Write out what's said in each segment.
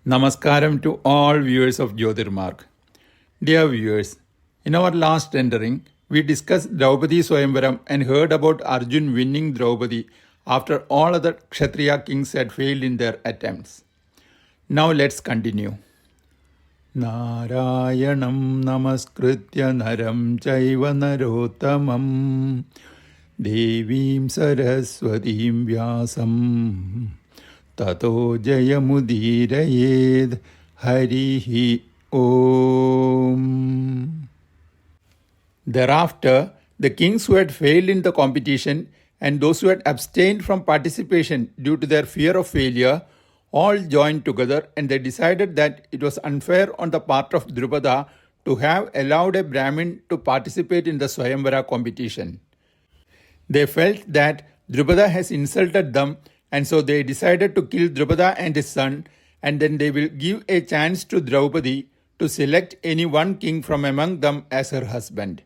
Namaskaram to all viewers of Jyotirmark. Dear viewers, in our last rendering, we discussed Draupadi Swayamvaram and heard about Arjun winning Draupadi after all other Kshatriya kings had failed in their attempts. Now let's continue. Narayanam namaskritya naram chaiva narottamam devim saraswatim vyasam tato jayamudirayed harihi om. Thereafter, the kings who had failed in the competition and those who had abstained from participation due to their fear of failure all joined together, and they decided that it was unfair on the part of Drupada to have allowed a Brahmin to participate in the Swayamvara competition. They felt that Drupada has insulted them, and so they decided to kill Drupada and his son, and then they will give a chance to Draupadi to select any one king from among them as her husband.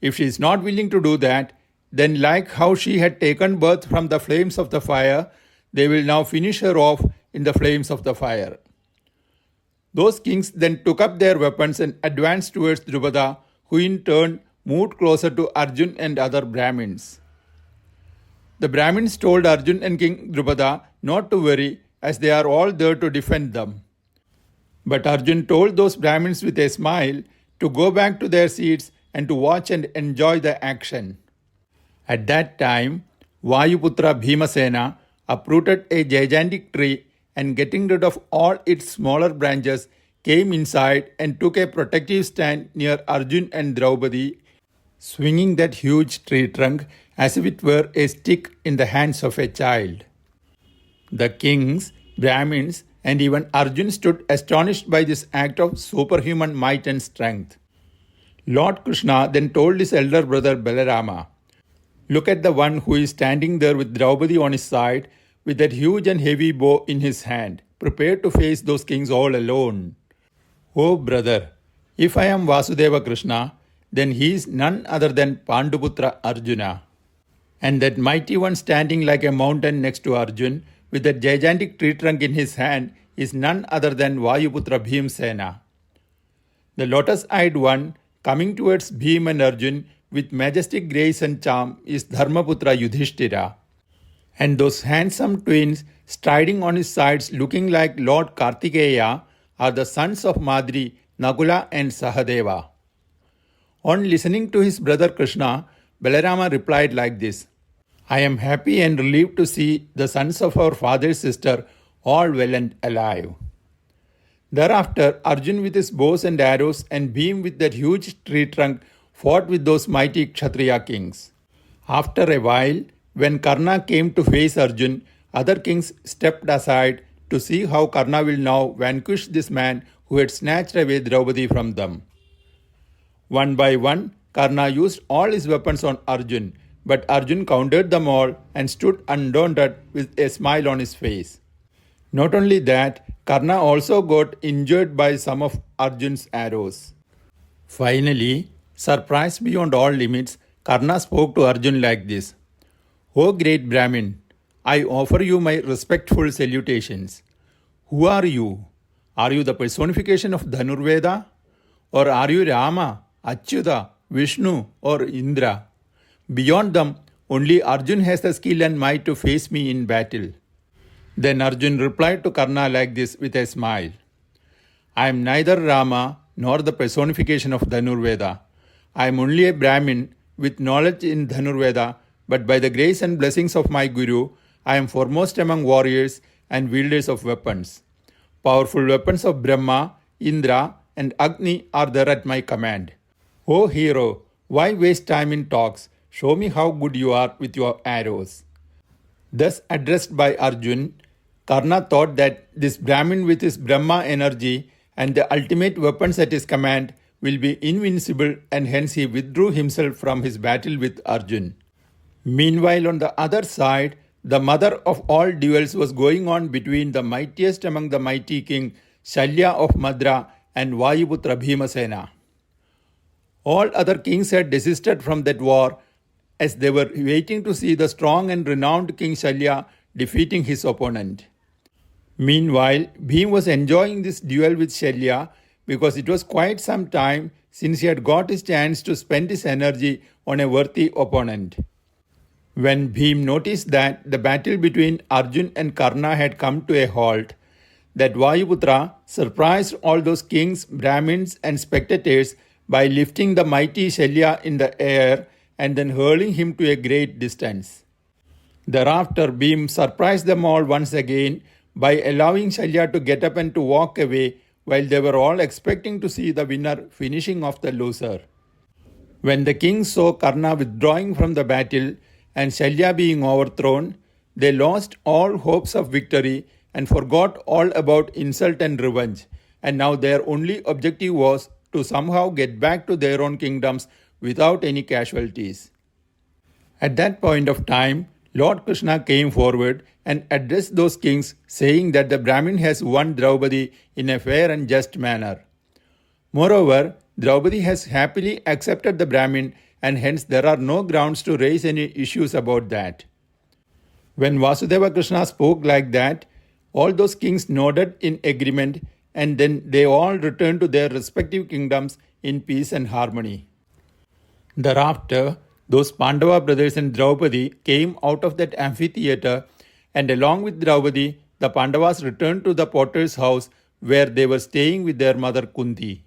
If she is not willing to do that, then like how she had taken birth from the flames of the fire, they will now finish her off in the flames of the fire. Those kings then took up their weapons and advanced towards Drupada, who in turn moved closer to Arjun and other Brahmins. The Brahmins told Arjun and King Drupada not to worry, as they are all there to defend them. But Arjun told those Brahmins with a smile to go back to their seats and to watch and enjoy the action. At that time, Vayuputra Bhimasena uprooted a gigantic tree and, getting rid of all its smaller branches, came inside and took a protective stand near Arjun and Draupadi, swinging that huge tree trunk as if it were a stick in the hands of a child. The kings, Brahmins, and even Arjun stood astonished by this act of superhuman might and strength. Lord Krishna then told his elder brother Balarama, "Look at the one who is standing there with Draupadi on his side, with that huge and heavy bow in his hand, prepared to face those kings all alone. Oh brother, if I am Vasudeva Krishna, then he is none other than Panduputra Arjuna. And that mighty one standing like a mountain next to Arjun, with that gigantic tree trunk in his hand, is none other than Vayuputra Bhimsena. The lotus-eyed one, coming towards Bhim and Arjun with majestic grace and charm, is Dharmaputra Yudhishthira. And those handsome twins striding on his sides looking like Lord Kartikeya are the sons of Madri, Nakula and Sahadeva." On listening to his brother Krishna, Balarama replied like this, "I am happy and relieved to see the sons of our father's sister all well and alive." Thereafter, Arjun with his bows and arrows and Bhim with that huge tree trunk fought with those mighty Kshatriya kings. After a while, when Karna came to face Arjun, other kings stepped aside to see how Karna will now vanquish this man who had snatched away Draupadi from them. One by one, Karna used all his weapons on Arjun, but Arjun countered them all and stood undaunted with a smile on his face. Not only that, Karna also got injured by some of Arjun's arrows. Finally, surprised beyond all limits, Karna spoke to Arjun like this, "O great Brahmin, I offer you my respectful salutations. Who are you? Are you the personification of Dhanurveda? Or are you Rama, Achyuta, Vishnu or Indra? Beyond them, only Arjun has the skill and might to face me in battle." Then Arjun replied to Karna like this with a smile, "I am neither Rama nor the personification of Dhanurveda. I am only a Brahmin with knowledge in Dhanurveda, but by the grace and blessings of my Guru, I am foremost among warriors and wielders of weapons. Powerful weapons of Brahma, Indra and Agni are there at my command. O hero, why waste time in talks? Show me how good you are with your arrows." Thus addressed by Arjun, Karna thought that this Brahmin with his Brahma energy and the ultimate weapons at his command will be invincible, and hence he withdrew himself from his battle with Arjun. Meanwhile, on the other side, the mother of all duels was going on between the mightiest among the mighty king Shalya of Madra and Vayuputra Bhimasena. All other kings had desisted from that war, as they were waiting to see the strong and renowned King Shalya defeating his opponent. Meanwhile, Bhim was enjoying this duel with Shalya because it was quite some time since he had got his chance to spend his energy on a worthy opponent. When Bhim noticed that the battle between Arjun and Karna had come to a halt, that Vayuputra surprised all those kings, Brahmins, and spectators by lifting the mighty Shalya in the air and then hurling him to a great distance. Thereafter, Bhim surprised them all once again by allowing Shalya to get up and to walk away while they were all expecting to see the winner finishing off the loser. When the kings saw Karna withdrawing from the battle and Shalya being overthrown, they lost all hopes of victory and forgot all about insult and revenge, and now their only objective was to somehow get back to their own kingdoms without any casualties. At that point of time, Lord Krishna came forward and addressed those kings, saying that the Brahmin has won Draupadi in a fair and just manner. Moreover, Draupadi has happily accepted the Brahmin, and hence there are no grounds to raise any issues about that. When Vasudeva Krishna spoke like that, all those kings nodded in agreement, and then they all returned to their respective kingdoms in peace and harmony. Thereafter, those Pandava brothers and Draupadi came out of that amphitheatre, and along with Draupadi, the Pandavas returned to the potter's house where they were staying with their mother Kunti.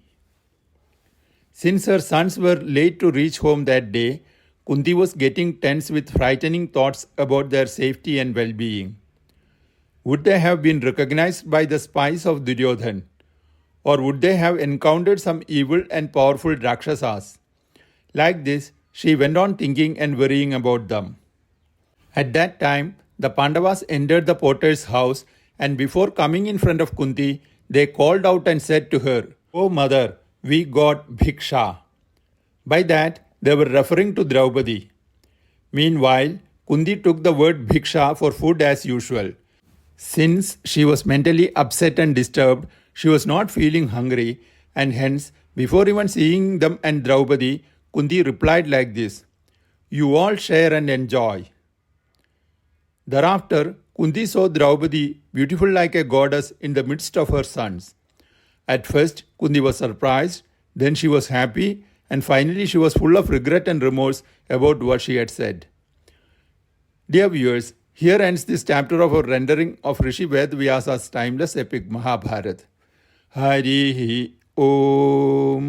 Since her sons were late to reach home that day, Kunti was getting tense with frightening thoughts about their safety and well-being. Would they have been recognized by the spies of Duryodhan? Or would they have encountered some evil and powerful Rakshasas? Like this, she went on thinking and worrying about them. At that time, the Pandavas entered the potter's house, and before coming in front of Kunti, they called out and said to her, "O mother, we got bhiksha." By that, they were referring to Draupadi. Meanwhile, Kunti took the word bhiksha for food as usual. Since she was mentally upset and disturbed, she was not feeling hungry, and hence, before even seeing them and Draupadi, Kunti replied like this, "You all share and enjoy." Thereafter, Kunti saw Draupadi beautiful like a goddess in the midst of her sons. At first, Kunti was surprised, then she was happy, and finally she was full of regret and remorse about what she had said. Dear viewers, here ends this chapter of our rendering of Rishi Ved Vyasa's timeless epic Mahabharata. Harihi Om.